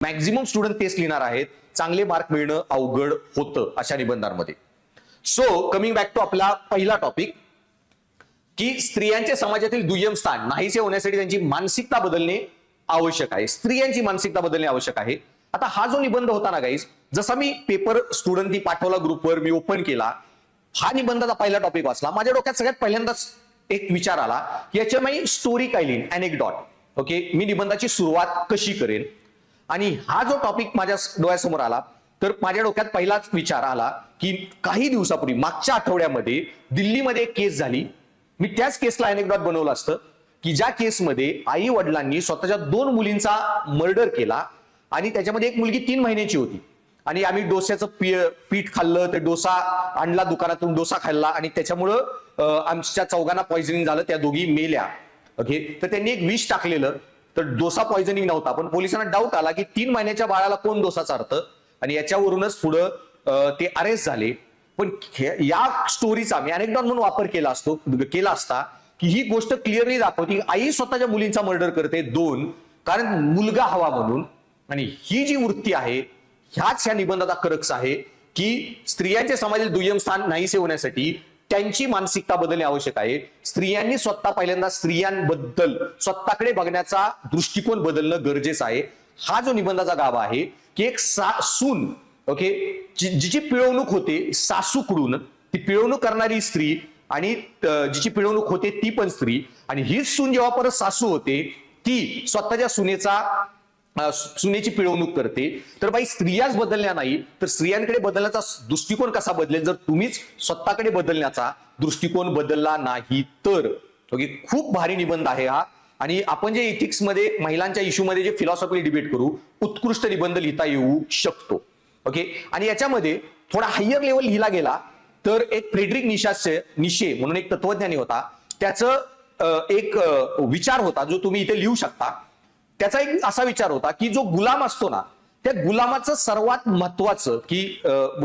Maximum student तेच लिहिणार आहेत, चांगले मार्क मिळणं अवघड होतं अशा निबंधांमध्ये. सो कमिंग बॅक टू आपला पहिला टॉपिक, की स्त्रियांचे समाजातील दुय्यम स्थान नाहीसे होण्यासाठी त्यांची मानसिकता बदलणे आवश्यक आहे. स्त्रियांची मानसिकता बदलणे आवश्यक आहे. आता हा जो निबंध होता ना गाईज, जसा मी पेपर स्टुडंटनी पाठवला ग्रुपवर, मी ओपन केला, हा निबंधाचा पहिला टॉपिक वाचला, माझ्या डोक्यात सगळ्यात पहिल्यांदाच एक विचार आला की याच्या मी स्टोरी काय लिहीन, अनेक्डॉट. ओके, मी निबंधाची सुरुवात कशी करेन. आणि हा जो टॉपिक माझ्या डोळ्यासमोर आला तर माझ्या डोक्यात पहिलाच विचार आला की काही दिवसापूर्वी मागच्या आठवड्यामध्ये दिल्लीमध्ये एक केस झाली. मी त्याच केसला अनेक्डॉट बनवलं असतं की ज्या केसमध्ये आई वडिलांनी स्वतःच्या 2 मुलींचा मर्डर केला आणि त्याच्यामध्ये एक मुलगी 3 महिन्याची होती आणि आम्ही डोस्याचं पीठ खाल्लं, ते डोसा आणला दुकानातून, डोसा खाल्ला आणि त्याच्यामुळं आमच्या चौघांना पॉइझनिंग झालं, त्या दोघी मेल्या. ओके, तर त्यांनी एक विष टाकलेलं, तर डोसा पॉइझनिंग नव्हता, पण पोलिसांना डाऊट आला की 3 महिन्याच्या बाळाला कोण डोसा चारतं आणि याच्यावरूनच पुढं ते अरेस्ट झाले. पण या स्टोरीचा मी अनेकदा म्हणून वापर केला असता की ही गोष्ट क्लिअरली दाखवते की आई स्वतःच्या मुलींचा मर्डर करते 2 कारण मुलगा हवा म्हणून. आणि ही जी वृत्ती आहे ह्याच ह्या निबंधाचा क्रक्स आहे की स्त्रियांचे समाजातील दुय्यम स्थान नाहीसे होण्यासाठी त्यांची मानसिकता बदलणे आवश्यक आहे. स्त्रियांनी स्वतः पहिल्यांदा स्त्रियांबद्दल स्वतःकडे बघण्याचा दृष्टिकोन बदलणं गरजेचं आहे. हा जो निबंधाचा गाभा आहे की एक सून, ओके, जिची पिळवणूक होते सासूकडून, ती पिळवणूक करणारी स्त्री आणि जिची पिळवणूक होते ती पण स्त्री, आणि हीच सून जेव्हा परत सासू होते ती स्वतःच्या सुनेची पिळवणूक करते. तर बाई स्त्रियाच बदलल्या नाही तर स्त्रियांकडे बदलण्याचा दृष्टिकोन कसा बदलेल जर तुम्हीच स्वतःकडे बदलण्याचा दृष्टिकोन बदलला नाही तर. ओके, खूप भारी निबंध आहे हा. आणि आपण जे इथिक्स मध्ये महिलांच्या इश्यूमध्ये जे फिलॉसॉफिकल डिबेट करू, उत्कृष्ट निबंध लिहिता येऊ शकतो. ओके, आणि याच्यामध्ये थोडा हायर लेवल लिहिला गेला तर एक फ्रेडरिक निशे म्हणून एक तत्वज्ञानी होता, त्याचं एक विचार होता जो तुम्ही इथे लिहू शकता. त्याचा एक असा विचार होता की जो गुलाम असतो ना, त्या गुलामाचं सर्वात महत्वाचं की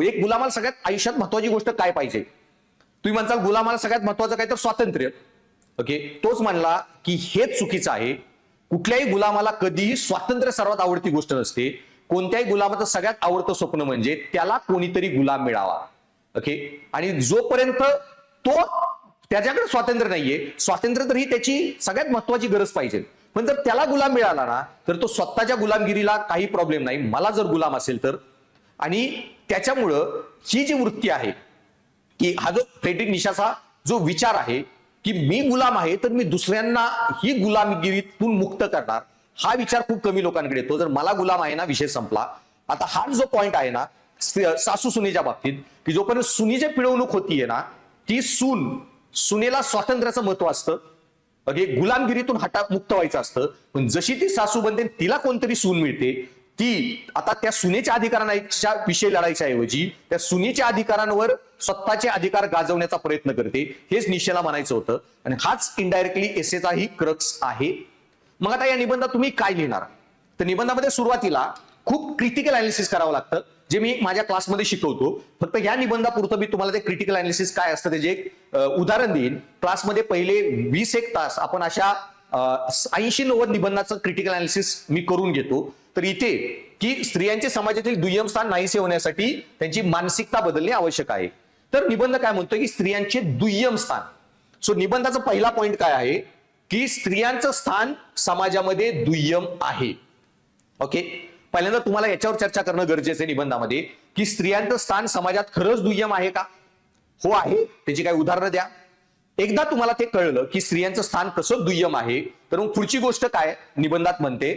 एक गुलामाला सगळ्यात आयुष्यात महत्वाची गोष्ट काय पाहिजे. तुम्ही म्हणताल गुलामाला सगळ्यात महत्वाचं काय तर स्वातंत्र्य. ओके, तोच म्हणला की हेच चुकीचं आहे. कुठल्याही गुलामाला कधीही स्वातंत्र्य सर्वात आवडती गोष्ट नसते. कोणत्याही गुलामाचं सगळ्यात आवडतं स्वप्न म्हणजे त्याला कोणीतरी गुलाम मिळावा. ओके, आणि जोपर्यंत तो त्याच्याकडे स्वातंत्र्य नाहीये, स्वातंत्र्य तर ही त्याची सगळ्यात महत्वाची गरज पाहिजे. पण जर त्याला गुलाम मिळाला ना तर तो स्वतःच्या गुलामगिरीला काही प्रॉब्लेम नाही, मला जर गुलाम असेल तर. आणि त्याच्यामुळं ही जी वृत्ती आहे की हा जो फ्रेडरिक निशाचा जो विचार आहे की मी गुलाम आहे तर मी दुसऱ्यांना ही गुलामगिरीतून मुक्त करणार, हा विचार खूप कमी लोकांकडे येतो. जर मला गुलाम आहे ना, विषय संपला. आता हा जो पॉइंट आहे ना सासू सुनेच्या बाबतीत की जोपर्यंत सुनीची पिळवणूक होतीये ना, ती सुनेला स्वातंत्र्याचं महत्व असतं, ओके, गुलामगिरीतून मुक्त व्हायचं असतं. पण जशी ती सासू बनते तिला कोणतरी सून मिळते, ती आता त्या सुनेच्या अधिकारांच्या विषयी लढायच्या ऐवजी त्या सुनेच्या अधिकारांवर स्वतःचे अधिकार गाजवण्याचा प्रयत्न करते. हेच निशेला म्हणायचं होतं आणि हाच इनडायरेक्टली एसेचाही क्रक्स आहे. मग आता या निबंधात तुम्ही काय लिहिणार, तर निबंधामध्ये सुरुवातीला खूप क्रिटिकल अनालिसिस करावं लागतं, जे मी माझ्या क्लासमध्ये शिकवतो. फक्त ह्या निबंधापुरतं मी तुम्हाला ते क्रिटिकल अनालिसिस काय असतं त्याचे एक उदाहरण देईन. क्लासमध्ये पहिले 20-1 तास आपण अशा 80-90 निबंधाचं क्रिटिकल अनालिसिस मी करून घेतो. तर इथे की स्त्रियांचे समाजातील दुय्यम स्थान नाहीसे होण्यासाठी त्यांची मानसिकता बदलणे आवश्यक आहे. तर निबंध काय म्हणतोय की स्त्रियांचे दुय्यम स्थान. सो निबंधाचा पहिला पॉइंट काय आहे की स्त्रियांचं स्थान समाजामध्ये दुय्यम आहे. ओके, पहिल्यांदा तुम्हाला याच्यावर चर्चा करणं गरजेचं आहे निबंधामध्ये की स्त्रियांचं स्थान समाजात खरंच दुय्यम आहे का. हो आहे, त्याची काही उदाहरणं द्या. एकदा तुम्हाला ते कळलं की स्त्रियांचं स्थान कसं दुय्यम आहे तर मग पुढची गोष्ट काय निबंधात म्हणते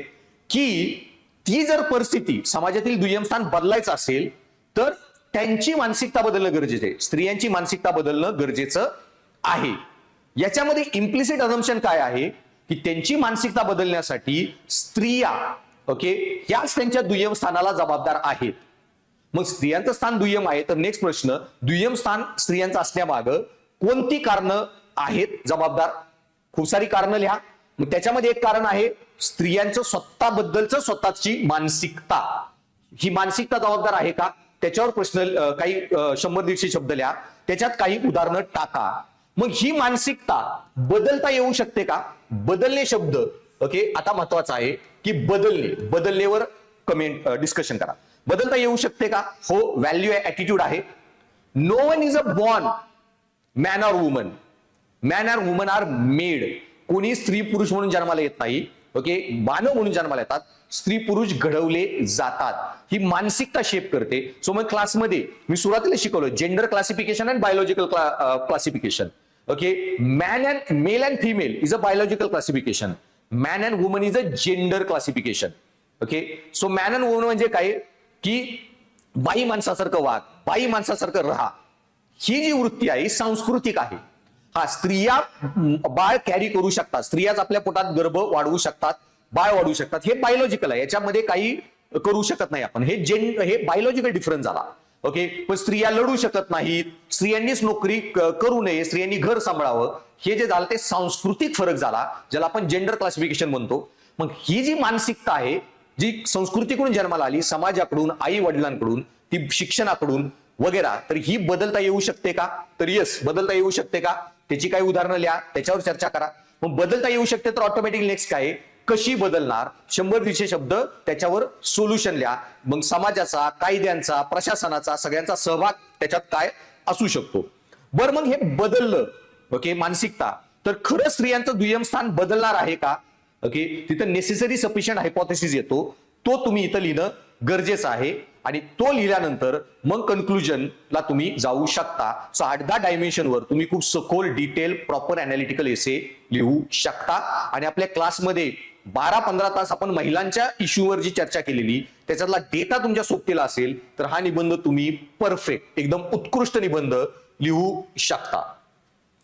की ती जर परिस्थिती समाजातील दुय्यम स्थान बदलायचं असेल तर त्यांची मानसिकता बदलणं गरजेचं आहे, स्त्रियांची मानसिकता बदलणं गरजेचं आहे. याच्यामध्ये इम्प्लिसिट अझम्पशन काय आहे की त्यांची मानसिकता बदलण्यासाठी स्त्रिया, ओके, याच त्यांच्या दुय्यम स्थानाला जबाबदार आहेत. मग स्त्रियांचं स्थान दुय्यम आहे तर नेक्स्ट प्रश्न, दुय्यम स्थान स्त्रियांचं असण्यामागं कोणती कारणं आहेत जबाबदार. खूप सारी कारणं लिहा. मग त्याच्यामध्ये एक कारण आहे स्त्रियांचं स्वतःबद्दलचं स्वतःची मानसिकता. ही मानसिकता जबाबदार आहे का, त्याच्यावर प्रश्न काही 100-150 शब्द लिहा, त्याच्यात काही उदाहरणं टाका. मग ही मानसिकता बदलता येऊ शकते का. बदलणे शब्द, ओके, आता महत्वाचा आहे की बदलणे, बदलण्यावर कमेंट डिस्कशन करा. बदलता येऊ शकते का? हो, व्हॅल्यू आहे, ऍटिट्यूड आहे. No one is a born man or woman. Man or woman are made. कोणी स्त्री पुरुष म्हणून जन्माला येत नाही. ओके, मानव म्हणून जन्माला येतात. स्त्री पुरुष घडवले जातात. ही मानसिकता शेप करते. सो मग क्लासमध्ये मी सुरुवातीला शिकवलं gender classification and biological classification. Okay, male and female is a biological classification. Man and woman is a gender classification. Okay, so man and woman म्हणजे काय की बाई माणसासारखं वाग, बाई माणसासारखं राहा. ही जी वृत्ती आहे सांस्कृतिक आहे. हा, स्त्रिया बाळ कॅरी करू शकतात, स्त्रियाच आपल्या पोटात गर्भ वाढवू शकतात, बाळ वाढवू शकतात. हे बायोलॉजिकल आहे, याच्यामध्ये काही करू शकत नाही आपण. हे बायोलॉजिकल डिफरन्स झाला. ओके, पण स्त्रिया लढू शकत नाहीत, स्त्रियांनीच नोकरी करू नये, स्त्रियांनी घर सांभाळावं, हे जे झालं ते सांस्कृतिक फरक झाला, ज्याला आपण जेंडर क्लासिफिकेशन म्हणतो. मग ही जी मानसिकता आहे, जी संस्कृतीकडून जन्माला आली, समाजाकडून, आई वडिलांकडून, ती शिक्षणाकडून वगैरे, तर ही बदलता येऊ शकते का? तर येस, बदलता येऊ शकते का? त्याची काही उदाहरणं लिहा, त्याच्यावर चर्चा करा. मग बदलता येऊ शकते तर ऑटोमॅटिक नेक्स्ट काय, कशी बदलणार, 100 शब्द त्याच्यावर सोल्युशन लिहा. मग समाजाचा, कायद्यांचा, प्रशासनाचा, सगळ्यांचा सहभाग त्याच्यात काय असू शकतो. बरं, मग हे बदललं, ओके, मानसिकता, तर खरं स्त्रियांचं दुय्यम स्थान बदलणार आहे का? ओके, तिथं नेसेसरी सफिशियंट हायपोथेसिस येतो, तो तुम्ही इथं लिहिणं गरजेचं आहे. आणि तो लिहिल्यानंतर मग कन्क्लुजनला तुम्ही जाऊ शकता. सो 8-10 डायमेन्शनवर तुम्ही खूप सखोल, डिटेल, प्रॉपर अनालिटिकल एसे लिहू शकता. आणि आपल्या क्लासमध्ये 12-15 तास आपण महिलांच्या इश्यूवर जी चर्चा केलेली, त्याच्यातला डेटा तुमच्या सोबतीला असेल तर हा निबंध तुम्ही परफेक्ट, एकदम उत्कृष्ट निबंध लिहू शकता.